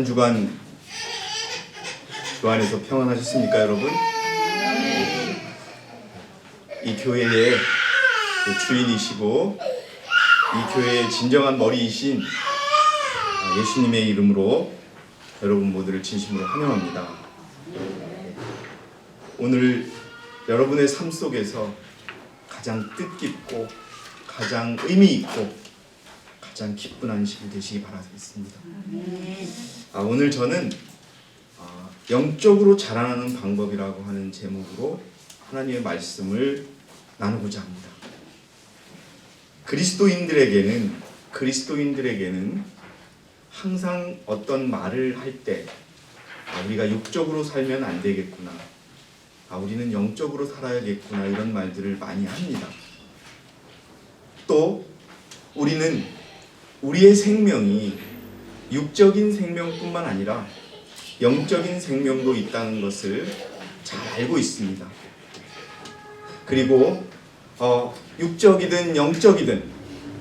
한 주간 주 안에서 평안하셨습니까, 여러분? 이 교회의 주인이시고 이 교회의 진정한 머리이신 예수님의 이름으로 여러분 모두를 진심으로 환영합니다. 오늘 여러분의 삶 속에서 가장 뜻깊고 가장 의미 있고 가장 기쁜 안식이 되시기 바라겠습니다. 오늘 저는 영적으로 자라나는 방법이라고 하는 제목으로 하나님의 말씀을 나누고자 합니다. 그리스도인들에게는 항상 어떤 말을 할 때 우리가 육적으로 살면 안 되겠구나, 우리는 영적으로 살아야겠구나, 이런 말들을 많이 합니다. 또 우리는 우리의 생명이 육적인 생명뿐만 아니라 영적인 생명도 있다는 것을 잘 알고 있습니다. 그리고 육적이든 영적이든,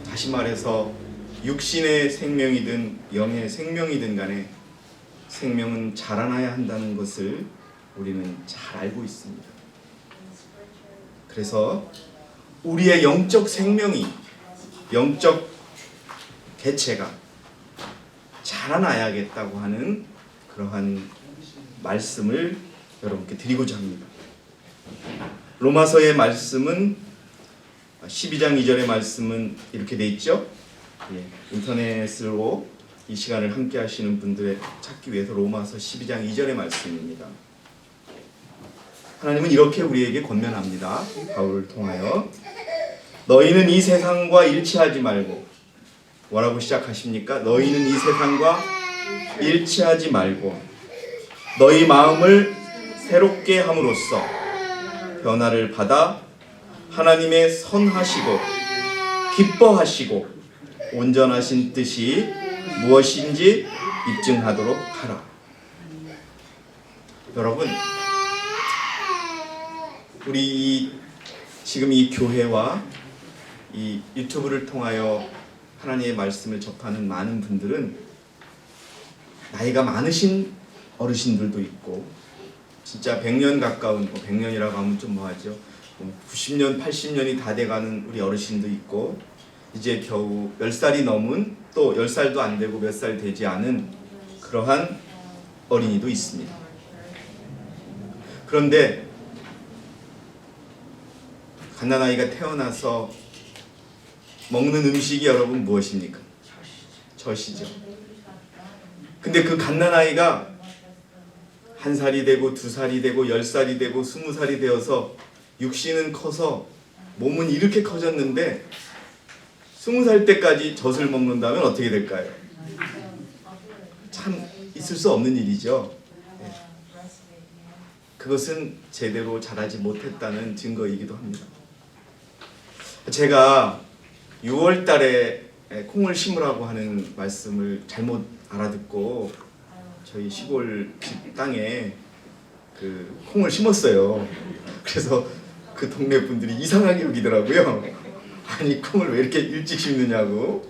다시 말해서 육신의 생명이든 영의 생명이든 간에 생명은 자라나야 한다는 것을 우리는 잘 알고 있습니다. 그래서 우리의 영적 생명이, 영적 개체가 자라나야겠다고 하는 그러한 말씀을 여러분께 드리고자 합니다. 로마서의 말씀은 12장 2절의 말씀은 이렇게 돼 있죠. 인터넷으로 이 시간을 함께 하시는 분들의 찾기 위해서 로마서 12장 2절의 말씀입니다. 하나님은 이렇게 우리에게 권면합니다. 바울을 통하여 너희는 이 세상과 일치하지 말고, 뭐라고 시작하십니까? 너희는 이 세상과 일치하지 말고 너희 마음을 새롭게 함으로써 변화를 받아 하나님의 선하시고 기뻐하시고 온전하신 뜻이 무엇인지 입증하도록 하라. 여러분, 우리 지금 이 교회와 이 유튜브를 통하여 하나님의 말씀을 접하는 많은 분들은 나이가 많으신 어르신들도 있고, 진짜 100년 가까운, 100년이라고 하면 좀 뭐하죠, 90년, 80년이 다 돼가는 우리 어르신도 있고, 이제 겨우 10살이 넘은, 또 10살도 안 되고 몇 살 되지 않은 그러한 어린이도 있습니다. 그런데 갓난아이가 태어나서 먹는 음식이 여러분 무엇입니까? 젖이죠. 근데 그 갓난아이가 1살이 되고 2살이 되고 10살이 되고 20살이 되어서 육신은 커서 몸은 이렇게 커졌는데 20살 때까지 젖을 먹는다면 어떻게 될까요? 참 있을 수 없는 일이죠. 그것은 제대로 자라지 못했다는 증거이기도 합니다. 제가 6월 달에 콩을 심으라고 하는 말씀을 잘못 알아듣고 저희 시골 집 땅에 그 콩을 심었어요. 그래서 그 동네 분들이 이상하게 여기더라고요. 아니, 콩을 왜 이렇게 일찍 심느냐고.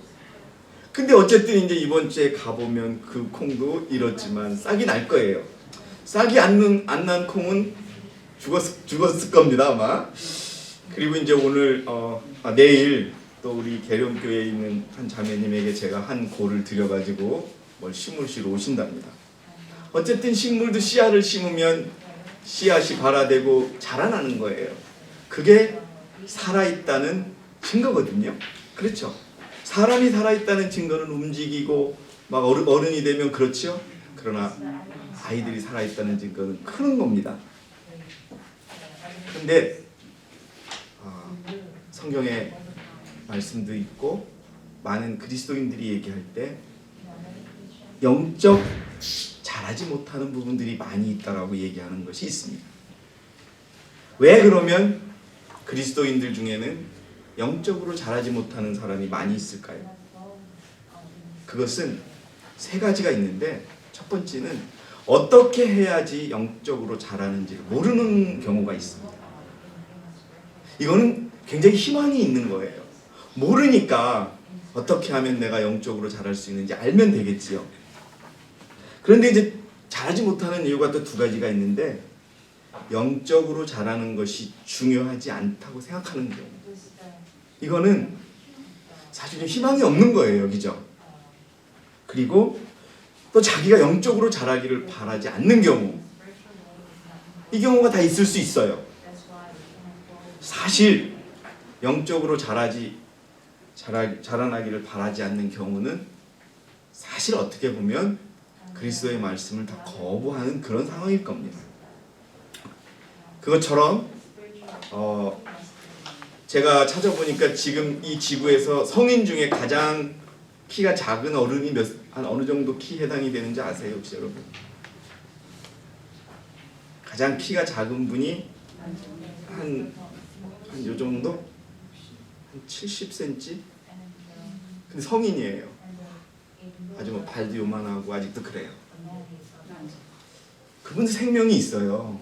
근데 어쨌든 이제 이번 주에 가보면 그 콩도 이렇지만 싹이 날 거예요. 싹이 안 난 콩은 죽었을 겁니다, 아마. 그리고 이제 오늘 내일 또 우리 계룡교회에 있는 한 자매님에게 제가 한 고를 드려가지고 뭘 심으시러 오신답니다. 어쨌든 식물도 씨앗을 심으면 씨앗이 발아되고 자라나는 거예요. 그게 살아있다는 증거거든요. 그렇죠? 사람이 살아있다는 증거는 움직이고 막 어른이 되면 그렇죠? 그러나 아이들이 살아있다는 증거는 크는 겁니다. 그런데 성경에 말씀도 있고 많은 그리스도인들이 얘기할 때 영적 자라지 못하는 부분들이 많이 있다라고 얘기하는 것이 있습니다. 왜 그러면 그리스도인들 중에는 영적으로 자라지 못하는 사람이 많이 있을까요? 그것은 세 가지가 있는데, 첫 번째는 어떻게 해야지 영적으로 자라는지를 모르는 경우가 있습니다. 이거는 굉장히 희망이 있는 거예요. 모르니까 어떻게 하면 내가 영적으로 자랄 수 있는지 알면 되겠지요. 그런데 이제 자라지 못하는 이유가 또 두 가지가 있는데, 영적으로 자라는 것이 중요하지 않다고 생각하는 경우. 이거는 사실 좀 희망이 없는 거예요. 그죠? 그리고 또 자기가 영적으로 자라기를 바라지 않는 경우. 이 경우가 다 있을 수 있어요. 사실 영적으로 자라나기를 바라지 않는 경우는 사실 어떻게 보면 그리스도의 말씀을 다 거부하는 그런 상황일 겁니다. 그것처럼 제가 찾아보니까 지금 이 지구에서 성인 중에 가장 키가 작은 어른이 한 어느 정도 키 해당이 되는지 아세요, 혹시 여러분? 가장 키가 작은 분이 한 요 정도? 한 70cm? 근데 성인이에요. 아주 뭐 발도 요만하고 아직도 그래요. 그분들 생명이 있어요.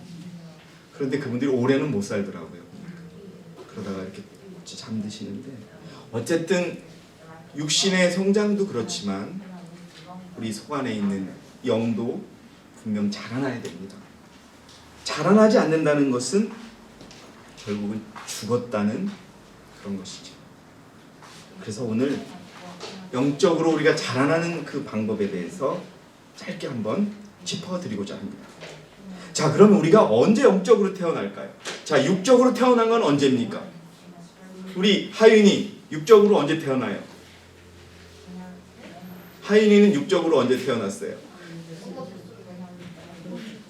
그런데 그분들이 오래는 못 살더라고요. 그러다가 이렇게 잠드시는데, 어쨌든 육신의 성장도 그렇지만 우리 속 안에 있는 영도 분명 자라나야 됩니다. 자라나지 않는다는 것은 결국은 죽었다는 그런 것이죠. 그래서 오늘 영적으로 우리가 자라나는 그 방법에 대해서 짧게 한번 짚어드리고자 합니다. 자, 그러면 우리가 언제 영적으로 태어날까요? 자, 육적으로 태어난 건 언제입니까? 우리 하윤이 육적으로 언제 태어나요? 하윤이는 육적으로 언제 태어났어요?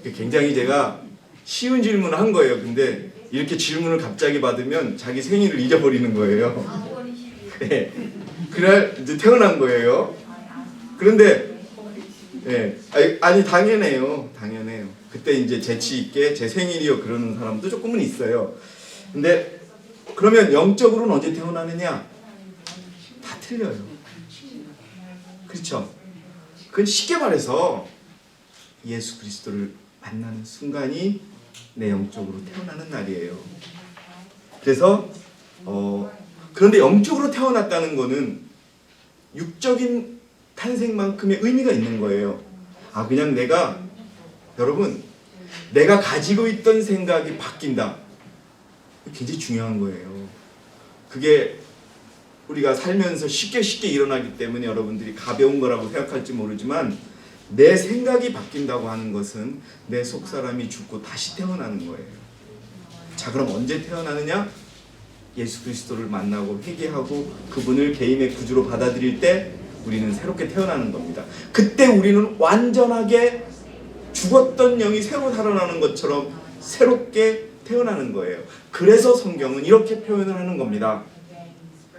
굉장히 제가 쉬운 질문을 한 거예요. 근데 이렇게 질문을 갑자기 받으면 자기 생일을 잊어버리는 거예요. 네. 그날 이제 태어난 거예요. 그런데 아니 당연해요. 그때 이제 재치 있게 제 생일이요 그러는 사람도 조금은 있어요. 근데 그러면 영적으로는 언제 태어나느냐? 다 틀려요. 그렇죠? 그건 쉽게 말해서 예수 그리스도를 만나는 순간이 내 영적으로 태어나는 날이에요. 그래서 그런데 영적으로 태어났다는 거는 육적인 탄생만큼의 의미가 있는 거예요. 그냥 여러분, 내가 가지고 있던 생각이 바뀐다. 굉장히 중요한 거예요. 그게 우리가 살면서 쉽게 일어나기 때문에 여러분들이 가벼운 거라고 생각할지 모르지만, 내 생각이 바뀐다고 하는 것은 내 속사람이 죽고 다시 태어나는 거예요. 자, 그럼 언제 태어나느냐? 예수 그리스도를 만나고 회개하고 그분을 개인의 구주로 받아들일 때 우리는 새롭게 태어나는 겁니다. 그때 우리는 완전하게 죽었던 영이 새로 살아나는 것처럼 새롭게 태어나는 거예요. 그래서 성경은 이렇게 표현을 하는 겁니다.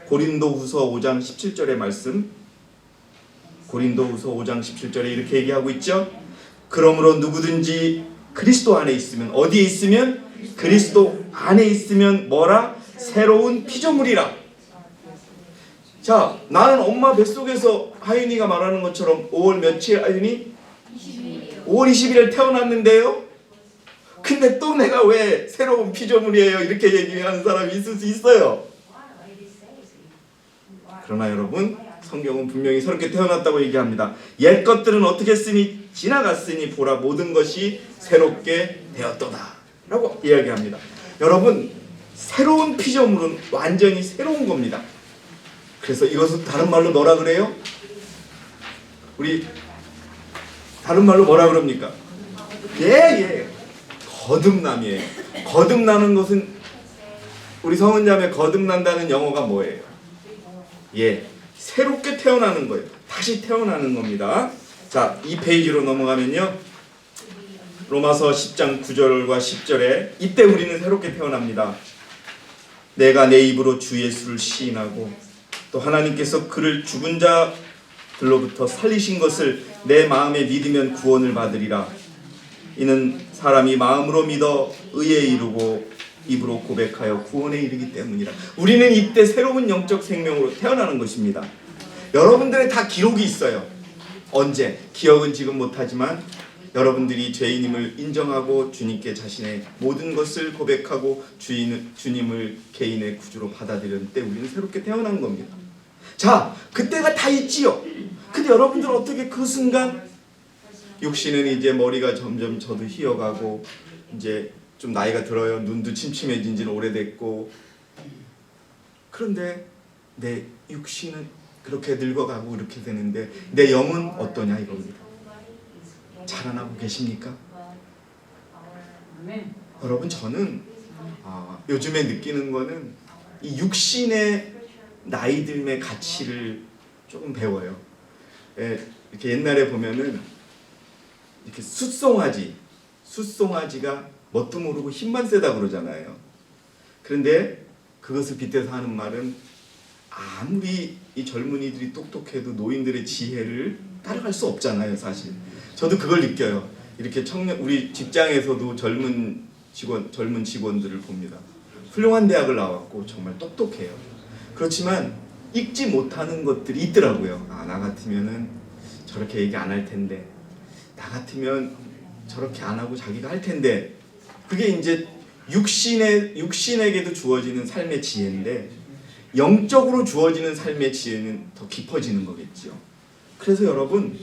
고린도후서 5장 17절의 말씀, 고린도후서 5장 17절에 이렇게 얘기하고 있죠. 그러므로 누구든지 그리스도 안에 있으면, 어디에 있으면? 그리스도 안에 있으면 뭐라? 새로운 피조물이라. 자, 나는 엄마 뱃속에서 하윤이가 말하는 것처럼 5월 며칠 하윤이? 5월 20일에 태어났는데요. 근데 또 내가 왜 새로운 피조물이에요? 이렇게 얘기하는 사람이 있을 수 있어요. 그러나 여러분, 성경은 분명히 새롭게 태어났다고 얘기합니다. 옛 것들은 어떻게 했으니 지나갔으니 보라 모든 것이 새롭게 되었도다 라고 이야기합니다. 여러분, 새로운 피조물은 완전히 새로운 겁니다. 그래서 이것은 다른 말로 뭐라 그래요? 우리 다른 말로 뭐라 그럽니까? 거듭남이에요. 거듭나는 것은, 우리 성은자매 거듭난다는 영어가 뭐예요? 새롭게 태어나는 거예요. 다시 태어나는 겁니다. 자, 이 페이지로 넘어가면요, 로마서 10장 9절과 10절에 이때 우리는 새롭게 태어납니다. 내가 내 입으로 주 예수를 시인하고 또 하나님께서 그를 죽은 자들로부터 살리신 것을 내 마음에 믿으면 구원을 받으리라. 이는 사람이 마음으로 믿어 의에 이르고 입으로 고백하여 구원에 이르기 때문이라. 우리는 이때 새로운 영적 생명으로 태어나는 것입니다. 여러분들의 다 기록이 있어요. 언제? 기억은 지금 못하지만 여러분들이 죄인임을 인정하고 주님께 자신의 모든 것을 고백하고 주님을 개인의 구주로 받아들일 때 우리는 새롭게 태어난 겁니다. 자, 그때가 다 있지요. 근데 여러분들은 어떻게 그 순간 육신은 이제 머리가 점점 저도 휘어가고 이제 좀 나이가 들어요. 눈도 침침해진 지는 오래됐고. 그런데 내 육신은 그렇게 늙어가고 이렇게 되는데 내 영은 어떠냐 이겁니다. 자라나고 계십니까? 여러분 저는 요즘에 느끼는 거는 이 육신의 나이 듦의 가치를 조금 배워요. 이렇게 옛날에 보면은 이렇게 숫송아지가 뭣도 모르고 힘만 세다 그러잖아요. 그런데 그것을 빗대서 하는 말은 아무리 이 젊은이들이 똑똑해도 노인들의 지혜를 따라갈 수 없잖아요, 사실. 저도 그걸 느껴요. 이렇게 우리 직장에서도 젊은 직원들을 봅니다. 훌륭한 대학을 나왔고 정말 똑똑해요. 그렇지만 읽지 못하는 것들이 있더라고요. 나 같으면은 저렇게 얘기 안 할 텐데, 나 같으면 저렇게 안 하고 자기가 할 텐데, 그게 이제 육신에게도 주어지는 삶의 지혜인데 영적으로 주어지는 삶의 지혜는 더 깊어지는 거겠죠. 그래서 여러분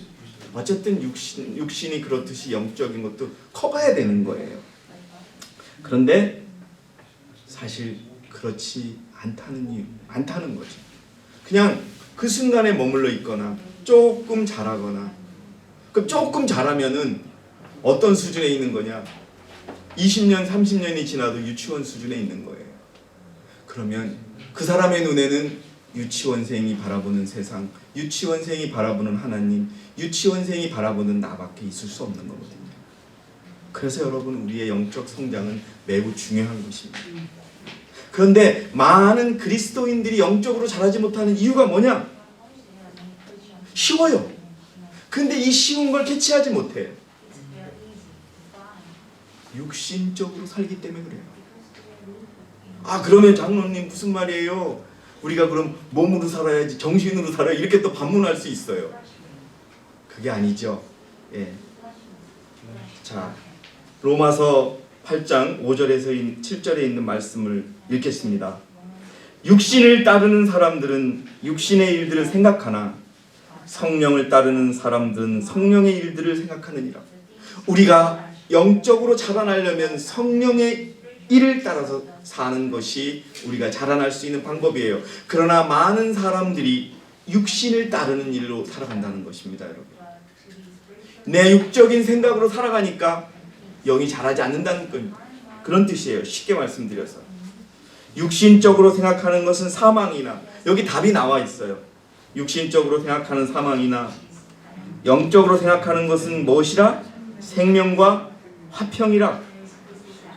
어쨌든 육신이 그렇듯이 영적인 것도 커가야 되는 거예요. 그런데 사실 그렇지 않다는 거죠. 그냥 그 순간에 머물러 있거나 조금 잘하거나, 그럼 조금 잘하면은 어떤 수준에 있는 거냐? 20년, 30년이 지나도 유치원 수준에 있는 거예요. 그러면 그 사람의 눈에는 유치원생이 바라보는 세상, 유치원생이 바라보는 하나님, 유치원생이 바라보는 나밖에 있을 수 없는 거거든요. 그래서 여러분 우리의 영적 성장은 매우 중요한 것입니다. 그런데 많은 그리스도인들이 영적으로 자라지 못하는 이유가 뭐냐? 쉬워요. 근데 이 쉬운 걸 캐치하지 못해요. 육신적으로 살기 때문에 그래요. 그러면 장로님 무슨 말이에요? 우리가 그럼 몸으로 살아야지 정신으로 살아야 이렇게 또 반문할 수 있어요. 그게 아니죠. 예. 자, 로마서 8장 5절에서 7절에 있는 말씀을 읽겠습니다. 육신을 따르는 사람들은 육신의 일들을 생각하나 성령을 따르는 사람들은 성령의 일들을 생각하느니라. 우리가 영적으로 자라나려면 성령의 일을 따라서 사는 것이 우리가 자라날 수 있는 방법이에요. 그러나 많은 사람들이 육신을 따르는 일로 살아간다는 것입니다, 여러분. 내 육적인 생각으로 살아가니까 영이 자라지 않는다는 겁니다. 그런 뜻이에요. 쉽게 말씀드려서. 육신적으로 생각하는 것은 사망이나, 여기 답이 나와 있어요. 육신적으로 생각하는 사망이나 영적으로 생각하는 것은 무엇이라? 생명과 화평이라.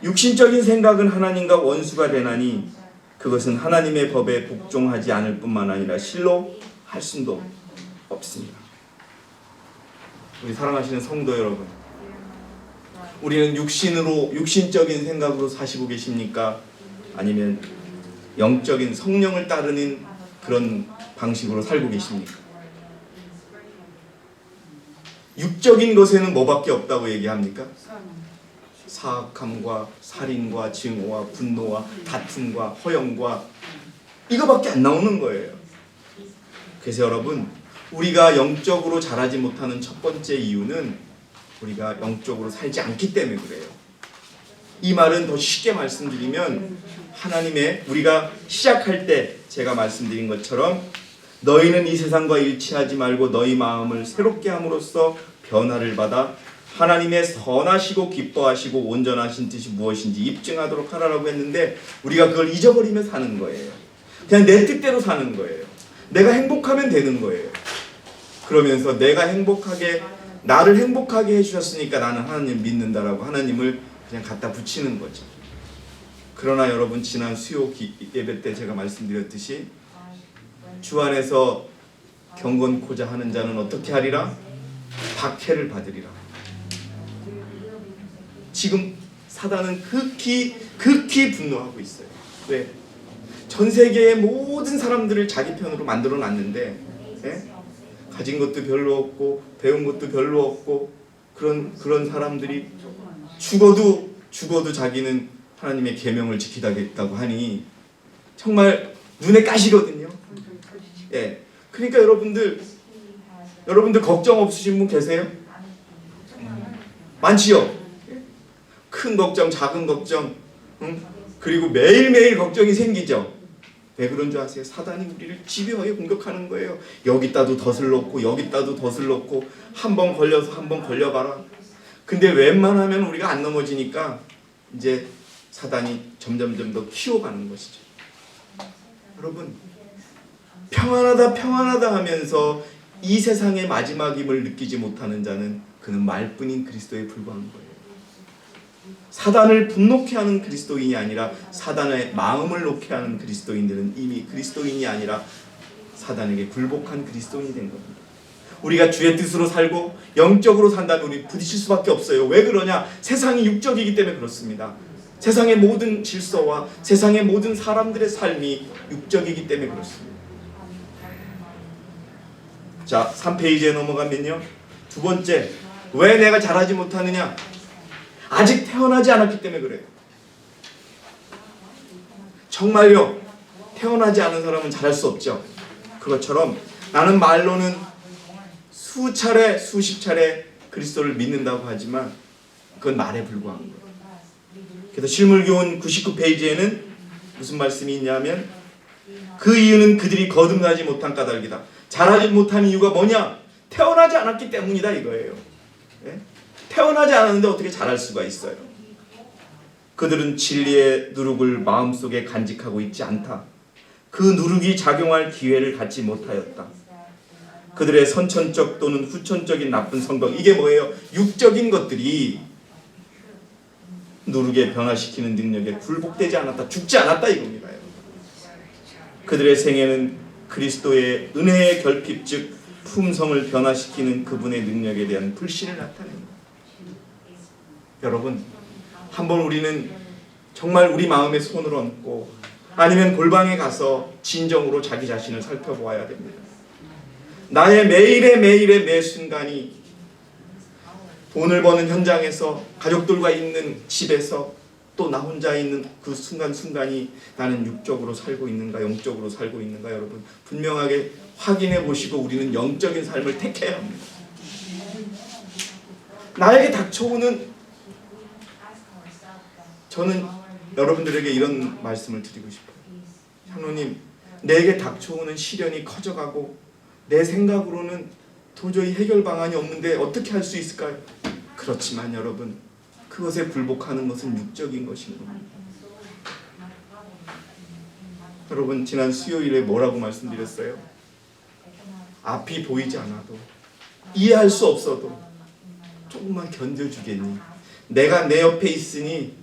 육신적인 생각은 하나님과 원수가 되나니 그것은 하나님의 법에 복종하지 않을 뿐만 아니라 실로 할 수도 없습니다. 우리 사랑하시는 성도 여러분, 우리는 육신적인 생각으로 사시고 계십니까? 아니면 영적인 성령을 따르는 그런 방식으로 살고 계십니까? 육적인 것에는 뭐밖에 없다고 얘기합니까? 사악함과 살인과 증오와 분노와 다툼과 허영과 이거밖에 안 나오는 거예요. 그래서 여러분, 우리가 영적으로 자라지 못하는 첫 번째 이유는 우리가 영적으로 살지 않기 때문에 그래요. 이 말은 더 쉽게 말씀드리면 하나님의, 우리가 시작할 때 제가 말씀드린 것처럼 너희는 이 세상과 일치하지 말고 너희 마음을 새롭게 함으로써 변화를 받아 하나님의 선하시고 기뻐하시고 온전하신 뜻이 무엇인지 입증하도록 하라라고 했는데 우리가 그걸 잊어버리며 사는 거예요. 그냥 내 뜻대로 사는 거예요. 내가 행복하면 되는 거예요. 그러면서 내가 행복하게, 나를 행복하게 해주셨으니까 나는 하나님 믿는다라고 하나님을 그냥 갖다 붙이는 거죠. 그러나 여러분, 지난 수요 예배 때 제가 말씀드렸듯이 주 안에서 경건코자 하는 자는 어떻게 하리라? 박해를 받으리라. 지금 사단은 극히 분노하고 있어요. 왜? 전 세계의 모든 사람들을 자기 편으로 만들어 놨는데, 예? 가진 것도 별로 없고 배운 것도 별로 없고 그런 사람들이 죽어도 자기는 하나님의 계명을 지키다겠다고 하니 정말 눈에 까시거든요. 예. 그러니까 여러분들 걱정 없으신 분 계세요? 많지요. 큰 걱정, 작은 걱정, 그리고 매일매일 걱정이 생기죠. 왜 그런 줄 아세요? 사단이 우리를 집요하게 공격하는 거예요. 여기다도 덫을 놓고 여기다도 덫을 놓고 한 번 걸려서 한 번 걸려봐라. 근데 웬만하면 우리가 안 넘어지니까 이제 사단이 점점점 더 키워가는 것이죠. 여러분, 평안하다 평안하다 하면서 이 세상의 마지막임을 느끼지 못하는 자는 그는 말뿐인 그리스도에 불과한 거예요. 사단을 분노케 하는 그리스도인이 아니라 사단의 마음을 놓게 하는 그리스도인들은 이미 그리스도인이 아니라 사단에게 굴복한 그리스도인이 된 겁니다. 우리가 주의 뜻으로 살고 영적으로 산다면 우리 부딪힐 수밖에 없어요. 왜 그러냐? 세상이 육적이기 때문에 그렇습니다. 세상의 모든 질서와 세상의 모든 사람들의 삶이 육적이기 때문에 그렇습니다. 자, 3페이지에 넘어가면요. 두 번째, 왜 내가 잘하지 못하느냐? 아직 태어나지 않았기 때문에 그래요. 정말요, 태어나지 않은 사람은 잘할 수 없죠. 그것처럼 나는 말로는 수차례 수십 차례 그리스도를 믿는다고 하지만 그건 말에 불과한 거예요. 그래서 실물교훈 99페이지에는 무슨 말씀이 있냐면 그 이유는 그들이 거듭나지 못한 까닭이다. 잘하지 못한 이유가 뭐냐? 태어나지 않았기 때문이다 이거예요. 네? 태어나지 않았는데 어떻게 잘할 수가 있어요? 그들은 진리의 누룩을 마음속에 간직하고 있지 않다. 그 누룩이 작용할 기회를 갖지 못하였다. 그들의 선천적 또는 후천적인 나쁜 성격, 이게 뭐예요? 육적인 것들이 누룩에 변화시키는 능력에 굴복되지 않았다. 죽지 않았다 이겁니다. 그들의 생애는 그리스도의 은혜의 결핍, 즉 품성을 변화시키는 그분의 능력에 대한 불신을 나타냅니다. 여러분, 한번 우리는 정말 우리 마음에 손을 얹고 아니면 골방에 가서 진정으로 자기 자신을 살펴보아야 됩니다. 나의 매일의 매 순간이 돈을 버는 현장에서, 가족들과 있는 집에서, 또 나 혼자 있는 그 순간순간이 나는 육적으로 살고 있는가 영적으로 살고 있는가, 여러분 분명하게 확인해 보시고 우리는 영적인 삶을 택해야 합니다. 나에게 닥쳐오는, 저는 여러분들에게 이런 말씀을 드리고 싶어요. 하나님, 내게 닥쳐오는 시련이 커져가고 내 생각으로는 도저히 해결 방안이 없는데 어떻게 할 수 있을까요? 그렇지만 여러분, 그것에 굴복하는 것은 육적인 것입니다. 여러분, 지난 수요일에 뭐라고 말씀드렸어요? 앞이 보이지 않아도, 이해할 수 없어도 조금만 견뎌주겠니? 내가 내 옆에 있으니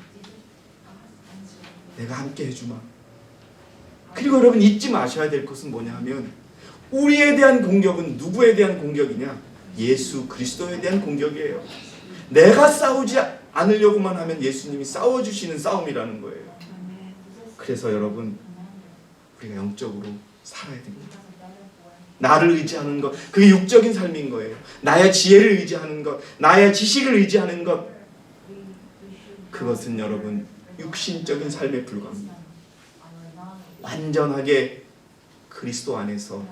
내가 함께 해주마. 그리고 여러분, 잊지 마셔야 될 것은 뭐냐 하면, 우리에 대한 공격은 누구에 대한 공격이냐? 예수 그리스도에 대한 공격이에요. 내가 싸우지 않으려고만 하면 예수님이 싸워주시는 싸움이라는 거예요. 그래서 여러분, 우리가 영적으로 살아야 됩니다. 나를 의지하는 것, 그게 육적인 삶인 거예요. 나의 지혜를 의지하는 것, 나의 지식을 의지하는 것, 그것은 여러분 육신적인 삶에 불과합니다. 완전하게 그리스도 안에서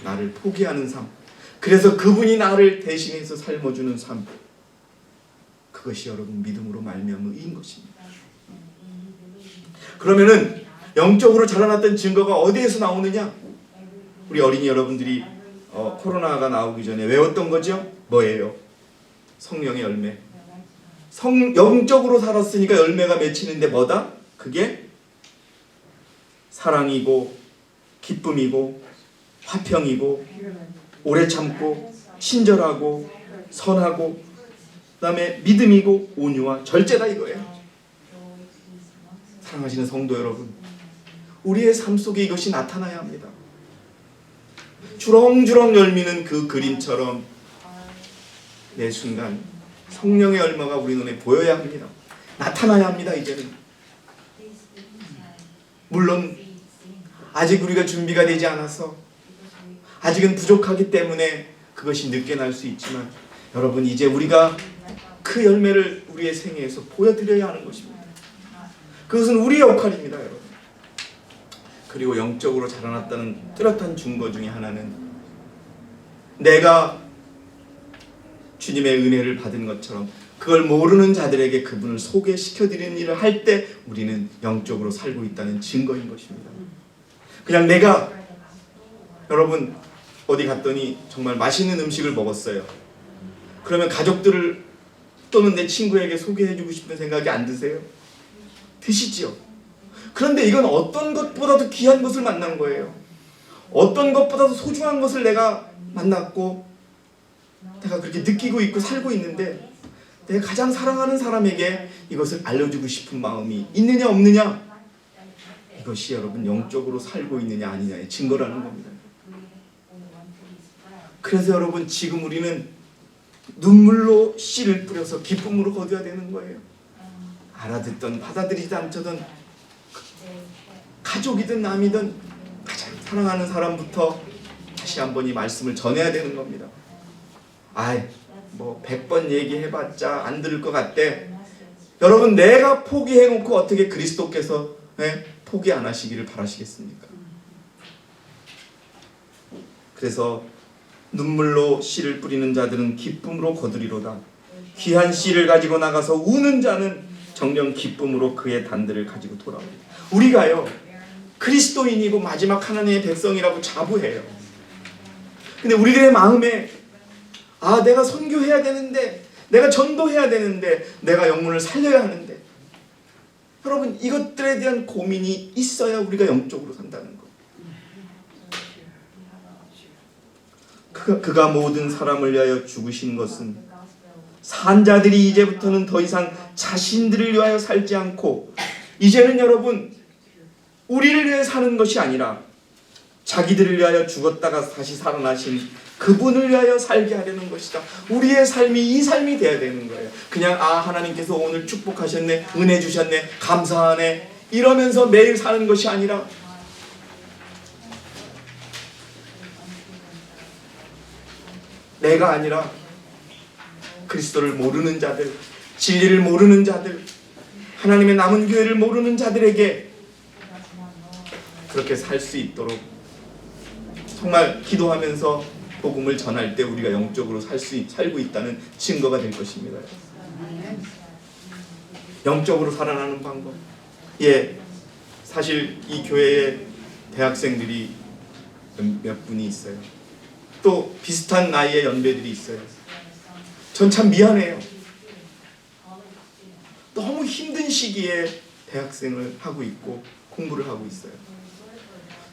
나를 포기하는 삶, 그래서 그분이 나를 대신해서 삶아주는 삶, 그것이 여러분 믿음으로 말미암은 것입니다. 그러면은 영적으로 자라났던 증거가 어디에서 나오느냐? 우리 어린이 여러분들이 코로나가 나오기 전에 외웠던 거죠? 뭐예요? 성령의 열매. 영적으로 살았으니까 열매가 맺히는데 뭐다? 그게 사랑이고 기쁨이고 화평이고 오래 참고 친절하고 선하고 그다음에 믿음이고 온유와 절제다 이거예요. 사랑하시는 성도 여러분, 우리의 삶 속에 이것이 나타나야 합니다. 주렁주렁 열미는 그 그림처럼 매 순간 성령의 열매가 우리 눈에 보여야 합니다. 나타나야 합니다. 이제는 물론 아직 우리가 준비가 되지 않아서 아직은 부족하기 때문에 그것이 늦게 날 수 있지만, 여러분 이제 우리가 그 열매를 우리의 생애에서 보여드려야 하는 것입니다. 그것은 우리의 역할입니다, 여러분. 그리고 영적으로 자라났다는 뚜렷한 증거 중에 하나는 내가 주님의 은혜를 받은 것처럼 그걸 모르는 자들에게 그분을 소개시켜드리는 일을 할 때 우리는 영적으로 살고 있다는 증거인 것입니다. 그냥 내가 여러분 어디 갔더니 정말 맛있는 음식을 먹었어요. 그러면 가족들을 또는 내 친구에게 소개해주고 싶은 생각이 안 드세요? 드시지요. 그런데 이건 어떤 것보다도 귀한 것을 만난 거예요. 어떤 것보다도 소중한 것을 내가 만났고 내가 그렇게 느끼고 있고 살고 있는데 내가 가장 사랑하는 사람에게 이것을 알려주고 싶은 마음이 있느냐 없느냐, 이것이 여러분 영적으로 살고 있느냐 아니냐의 증거라는 겁니다. 그래서 여러분 지금 우리는 눈물로 씨를 뿌려서 기쁨으로 거둬야 되는 거예요. 알아듣던 받아들이지 않던 가족이든 남이든 가장 사랑하는 사람부터 다시 한번 이 말씀을 전해야 되는 겁니다. 뭐 100번 얘기해봤자 안 들을 것 같대. 여러분 내가 포기해놓고 어떻게 그리스도께서 포기 안 하시기를 바라시겠습니까? 그래서 눈물로 씨를 뿌리는 자들은 기쁨으로 거두리로다. 귀한 씨를 가지고 나가서 우는 자는 정녕 기쁨으로 그의 단들을 가지고 돌아옵니다. 우리가요 그리스도인이고 마지막 하나님의 백성이라고 자부해요. 근데 우리들의 마음에 내가 선교해야 되는데, 내가 전도해야 되는데, 내가 영혼을 살려야 하는데, 여러분 이것들에 대한 고민이 있어야 우리가 영적으로 산다는 거. 그가 모든 사람을 위하여 죽으신 것은 산자들이 이제부터는 더 이상 자신들을 위하여 살지 않고 이제는 여러분 우리를 위해 사는 것이 아니라 자기들을 위하여 죽었다가 다시 살아나신 그분을 위하여 살게 하려는 것이다. 우리의 삶이 이 삶이 돼야 되는 거예요. 그냥 하나님께서 오늘 축복하셨네, 은혜 주셨네, 감사하네 이러면서 매일 사는 것이 아니라 내가 아니라 그리스도를 모르는 자들, 진리를 모르는 자들, 하나님의 남은 교회를 모르는 자들에게 그렇게 살 수 있도록 정말 기도하면서 복음을 전할 때 우리가 영적으로 살고 있다는 증거가 될 것입니다. 영적으로 살아나는 방법. 사실 이 교회에 대학생들이 몇 분이 있어요. 또 비슷한 나이의 연배들이 있어요. 전 참 미안해요. 너무 힘든 시기에 대학생을 하고 있고 공부를 하고 있어요.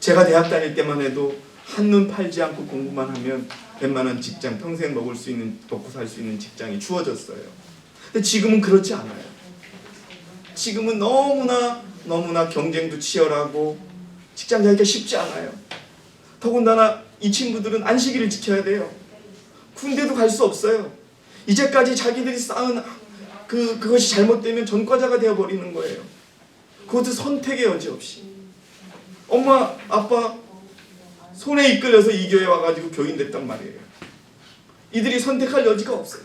제가 대학 다닐 때만 해도 한눈 팔지 않고 공부만 하면 웬만한 직장, 평생 먹고 살 수 있는 직장이 주어졌어요. 근데 지금은 그렇지 않아요. 지금은 너무나 경쟁도 치열하고 직장 가기가 쉽지 않아요. 더군다나 이 친구들은 안식일을 지켜야 돼요. 군대도 갈 수 없어요. 이제까지 자기들이 쌓은 그것이 잘못되면 전과자가 되어버리는 거예요. 그것도 선택의 여지 없이. 엄마, 아빠 손에 이끌려서 이 교회에 와가지고 교인 됐단 말이에요. 이들이 선택할 여지가 없어요.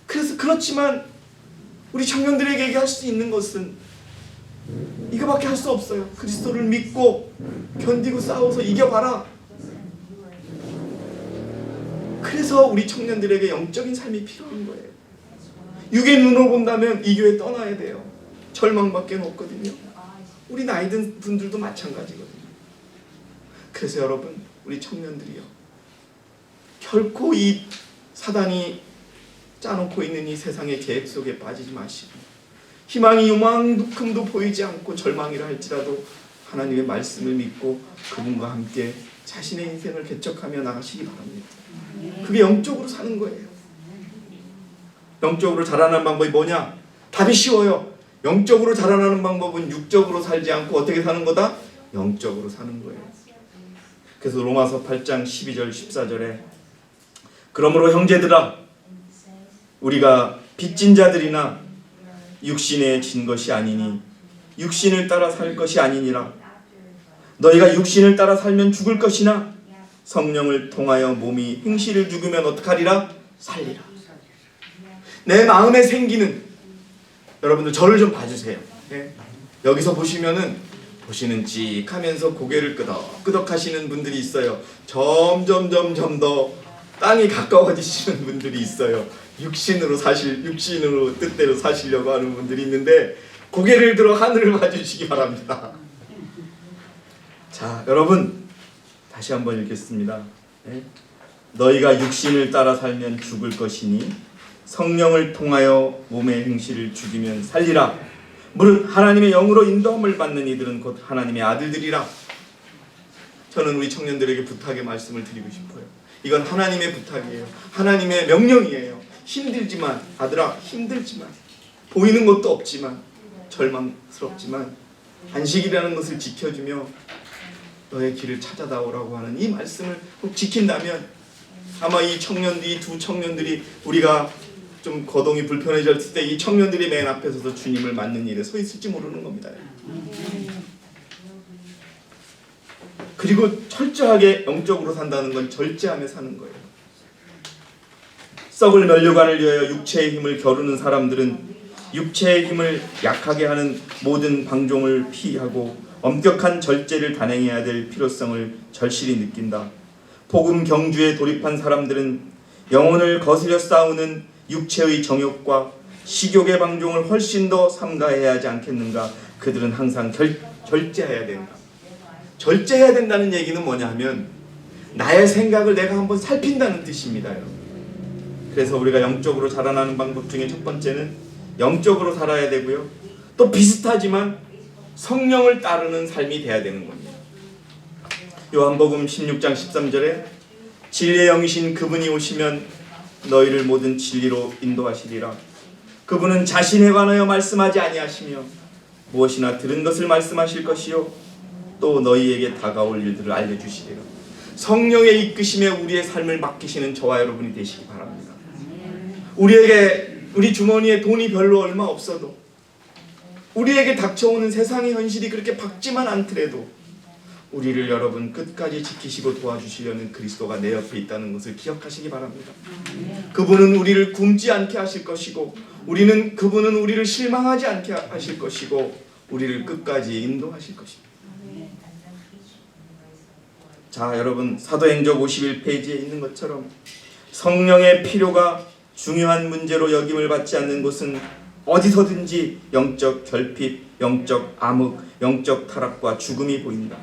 그렇지만 우리 청년들에게 할 수 있는 것은 이거밖에 할 수 없어요. 그리스도를 믿고 견디고 싸워서 이겨봐라. 그래서 우리 청년들에게 영적인 삶이 필요한 거예요. 육의 눈으로 본다면 이 교회 떠나야 돼요. 절망밖에 없거든요. 우리 나이 든 분들도 마찬가지거든요. 그래서 여러분 우리 청년들이요, 결코 이 사단이 짜놓고 있는 이 세상의 계획 속에 빠지지 마시고 희망이 요만큼도 보이지 않고 절망이라 할지라도 하나님의 말씀을 믿고 그분과 함께 자신의 인생을 개척하며 나가시기 바랍니다. 그게 영적으로 사는 거예요. 영적으로 자라나는 방법이 뭐냐? 답이 쉬워요. 영적으로 자라나는 방법은 육적으로 살지 않고 어떻게 사는 거다? 영적으로 사는 거예요. 그래서 로마서 8장 12절 14절에 그러므로 형제들아 우리가 빚진 자들이나 육신에 진 것이 아니니 육신을 따라 살 것이 아니니라. 너희가 육신을 따라 살면 죽을 것이나 성령을 통하여 몸이 행실을 죽으면 어떡하리라? 살리라. 내 마음에 생기는, 여러분들 저를 좀 봐주세요. 여기서 보시는 찍 하면서 고개를 끄덕끄덕 하시는 분들이 있어요. 점점 더 땅이 가까워지시는 분들이 있어요. 육신으로 뜻대로 사시려고 하는 분들이 있는데 고개를 들어 하늘을 봐주시기 바랍니다. 자, 여러분 다시 한번 읽겠습니다. 네? 너희가 육신을 따라 살면 죽을 것이니 성령을 통하여 몸의 행실을 죽이면 살리라. 무릇 하나님의 영으로 인도함을 받는 이들은 곧 하나님의 아들들이라. 저는 우리 청년들에게 부탁의 말씀을 드리고 싶어요. 이건 하나님의 부탁이에요. 하나님의 명령이에요. 힘들지만, 아들아, 힘들지만, 보이는 것도 없지만, 절망스럽지만 안식이라는 것을 지켜주며 너의 길을 찾아다오라고 하는 이 말씀을 꼭 지킨다면 아마 이 두 청년들이 우리가 좀 거동이 불편해졌을 때 이 청년들이 맨 앞에 서서 주님을 맞는 일에 서 있을지 모르는 겁니다. 그리고 철저하게 영적으로 산다는 건 절제하며 사는 거예요. 썩을 면류관을 위하여 육체의 힘을 겨루는 사람들은 육체의 힘을 약하게 하는 모든 방종을 피하고 엄격한 절제를 단행해야 될 필요성을 절실히 느낀다. 복음 경주에 돌입한 사람들은 영혼을 거스려 싸우는 육체의 정욕과 식욕의 방종을 훨씬 더 삼가해야 하지 않겠는가. 그들은 항상 절제해야 된다. 절제해야 된다는 얘기는 뭐냐 하면 나의 생각을 내가 한번 살핀다는 뜻입니다. 그래서 우리가 영적으로 자라나는 방법 중에 첫 번째는 영적으로 살아야 되고요. 또 비슷하지만 성령을 따르는 삶이 돼야 되는 겁니다. 요한복음 16장 13절에 진리의 영이신 그분이 오시면 너희를 모든 진리로 인도하시리라. 그분은 자신에 관하여 말씀하지 아니하시며 무엇이나 들은 것을 말씀하실 것이요 또 너희에게 다가올 일들을 알려주시리라. 성령의 이끄심에 우리의 삶을 맡기시는 저와 여러분이 되시기 바랍니다. 우리 주머니에 돈이 별로 얼마 없어도 우리에게 닥쳐오는 세상의 현실이 그렇게 밝지만 않더라도 우리를 여러분 끝까지 지키시고 도와주시려는 그리스도가 내 옆에 있다는 것을 기억하시기 바랍니다. 그분은 우리를 굶지 않게 하실 것이고 그분은 우리를 실망하지 않게 하실 것이고 우리를 끝까지 인도하실 것입니다. 자, 여러분 사도행전 51페이지에 있는 것처럼 성령의 필요가 중요한 문제로 여김을 받지 않는 곳은 어디서든지 영적 결핍, 영적 암흑, 영적 타락과 죽음이 보인다.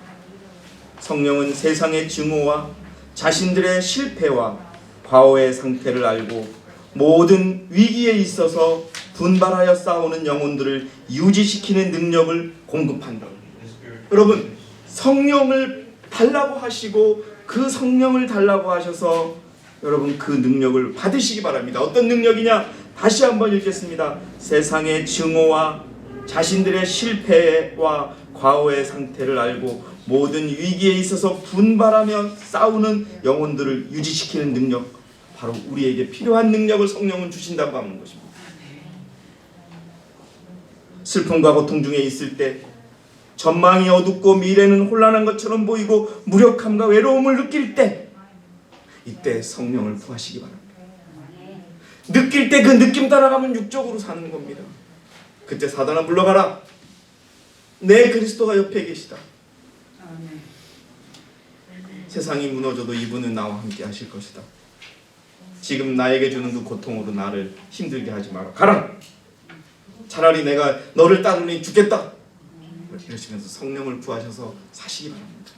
성령은 세상의 증오와 자신들의 실패와 과오의 상태를 알고 모든 위기에 있어서 분발하여 싸우는 영혼들을 유지시키는 능력을 공급한다. 여러분, 성령을 달라고 하시고 그 성령을 달라고 하셔서 여러분 그 능력을 받으시기 바랍니다. 어떤 능력이냐? 다시 한번 읽겠습니다. 세상의 증오와 자신들의 실패와 과오의 상태를 알고 모든 위기에 있어서 분발하며 싸우는 영혼들을 유지시키는 능력, 바로 우리에게 필요한 능력을 성령은 주신다고 하는 것입니다. 슬픔과 고통 중에 있을 때, 전망이 어둡고 미래는 혼란한 것처럼 보이고 무력함과 외로움을 느낄 때, 이때 성령을 구하시기 바랍니다. 느낄 때 그 느낌 따라가면 육적으로 사는 겁니다. 그때 사단아 물러가라. 내 그리스도가 옆에 계시다. 세상이 무너져도 이분은 나와 함께 하실 것이다. 지금 나에게 주는 그 고통으로 나를 힘들게 하지 마라. 가라. 차라리 내가 너를 따르니 죽겠다. 이러시면서 성령을 구하셔서 사시기 바랍니다.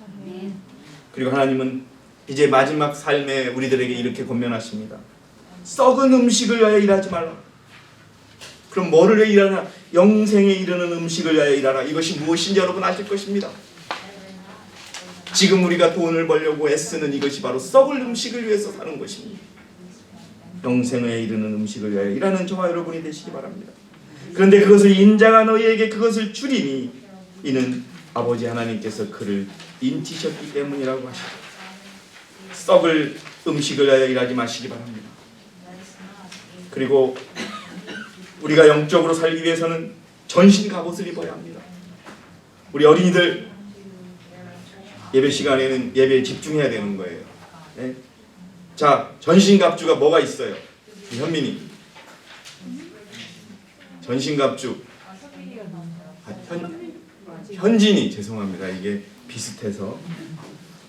그리고 하나님은 이제 마지막 삶에 우리들에게 이렇게 권면하십니다. 썩은 음식을 위하여 일하지 말라. 그럼 뭐를 위해 일하냐? 영생에 이르는 음식을 위하여 일하라. 이것이 무엇인지 여러분 아실 것입니다. 지금 우리가 돈을 벌려고 애쓰는 이것이 바로 썩을 음식을 위해서 사는 것입니다. 영생에 이르는 음식을 위하여 일하는 저와 여러분이 되시기 바랍니다. 그런데 그것을 인자가 너희에게 그것을 주리니 이는 아버지 하나님께서 그를 인치셨기 때문이라고 하시고, 썩을 음식을 위하여 일하지 마시기 바랍니다. 그리고 우리가 영적으로 살기 위해서는 전신 갑옷을 입어야 합니다. 우리 어린이들 예배 시간에는 예배에 집중해야 되는 거예요. 네? 자, 전신갑주가 뭐가 있어요? 현민이 전신갑주, 현진이, 죄송합니다. 이게 비슷해서.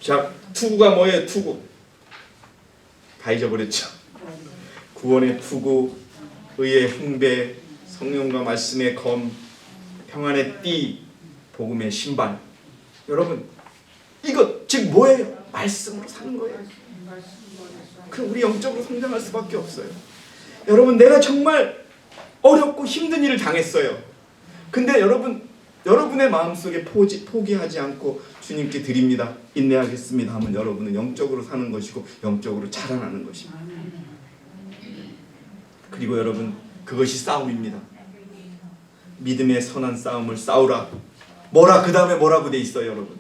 자, 투구가 뭐예요? 투구 다 잊어버렸죠. 구원의 투구, 의의 흉배, 성령과 말씀의 검, 평안의 띠, 복음의 신발. 여러분, 이거 즉 뭐예요? 말씀으로 사는 거예요. 그럼 우리 영적으로 성장할 수밖에 없어요. 여러분, 내가 정말 어렵고 힘든 일을 당했어요. 근데 여러분의 마음속에 포기하지 않고 주님께 드립니다, 인내하겠습니다 하면 여러분은 영적으로 사는 것이고 영적으로 자라나는 것입니다. 그리고 여러분, 그것이 싸움입니다. 믿음의 선한 싸움을 싸우라. 그 다음에 뭐라고 돼 있어요, 여러분?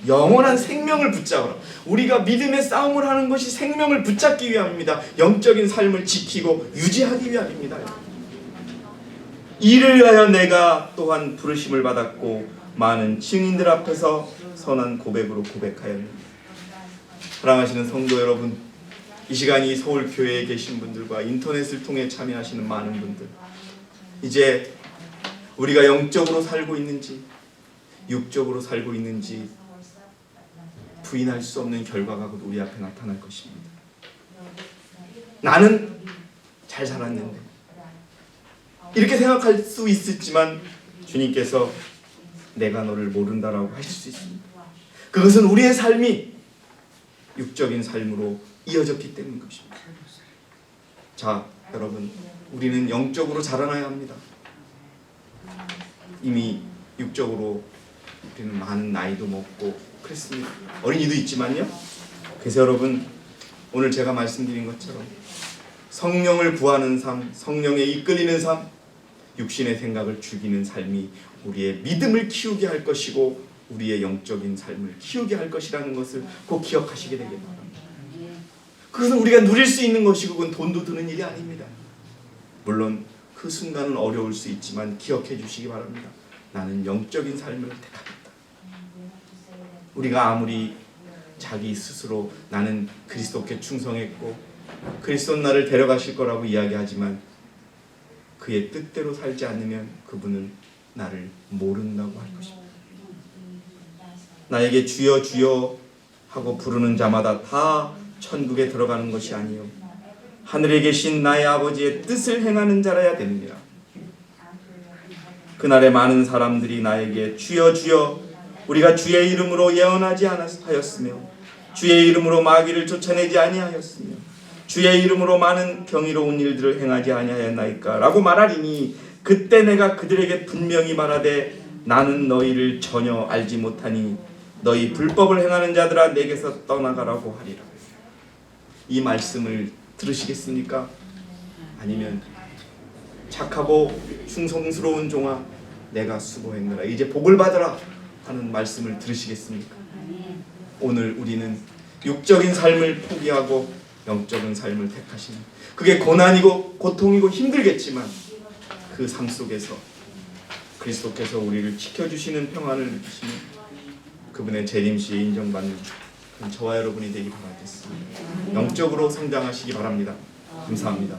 영원한 생명을 붙잡으라. 우리가 믿음의 싸움을 하는 것이 생명을 붙잡기 위함입니다. 영적인 삶을 지키고 유지하기 위함입니다. 이를 위하여 내가 또한 부르심을 받았고 많은 증인들 앞에서 선한 고백으로 고백하였느니라. 사랑하시는 성도 여러분, 이 시간이 서울교회에 계신 분들과 인터넷을 통해 참여하시는 많은 분들, 이제 우리가 영적으로 살고 있는지 육적으로 살고 있는지 부인할 수 없는 결과가 곧 우리 앞에 나타날 것입니다. 나는 잘 살았는데, 이렇게 생각할 수 있었지만 주님께서 내가 너를 모른다라고 하실 수 있습니다. 그것은 우리의 삶이 육적인 삶으로 이어졌기 때문인 것입니다. 자, 여러분, 우리는 영적으로 자라나야 합니다. 이미 육적으로 우리는 많은 나이도 먹고 그랬습니다. 어린이도 있지만요. 그래서 여러분, 오늘 제가 말씀드린 것처럼 성령을 구하는 삶, 성령에 이끌리는 삶, 육신의 생각을 죽이는 삶이 우리의 믿음을 키우게 할 것이고 우리의 영적인 삶을 키우게 할 것이라는 것을 꼭 기억하시게 되길 바랍니다. 그것은 우리가 누릴 수 있는 것이고 그건 돈도 드는 일이 아닙니다. 물론 그 순간은 어려울 수 있지만 기억해 주시기 바랍니다. 나는 영적인 삶을 택하겠다. 우리가 아무리 자기 스스로 나는 그리스도께 충성했고 그리스도 나를 데려가실 거라고 이야기하지만 그의 뜻대로 살지 않으면 그분은 나를 모른다고 할 것입니다. 나에게 주여 주여 하고 부르는 자마다 다 천국에 들어가는 것이 아니요 하늘에 계신 나의 아버지의 뜻을 행하는 자라야 됩니다. 그날에 많은 사람들이 나에게 주여 주여 우리가 주의 이름으로 예언하지 하였으며 주의 이름으로 마귀를 쫓아내지 아니하였으며 주의 이름으로 많은 경이로운 일들을 행하지 아니하였나이까 라고 말하리니 그때 내가 그들에게 분명히 말하되 나는 너희를 전혀 알지 못하니 너희 불법을 행하는 자들아 내게서 떠나가라고 하리라. 이 말씀을 들으시겠습니까? 아니면 착하고 충성스러운 종아 내가 수고했노라 이제 복을 받으라 하는 말씀을 들으시겠습니까? 오늘 우리는 육적인 삶을 포기하고 영적인 삶을 택하시는, 그게 고난이고 고통이고 힘들겠지만 그 삶 속에서 그리스도께서 우리를 지켜주시는 평안을 느끼시는 그분의 재림시에 인정받는 저와 여러분이 되기 바라겠습니다. 영적으로 성장하시기 바랍니다. 감사합니다.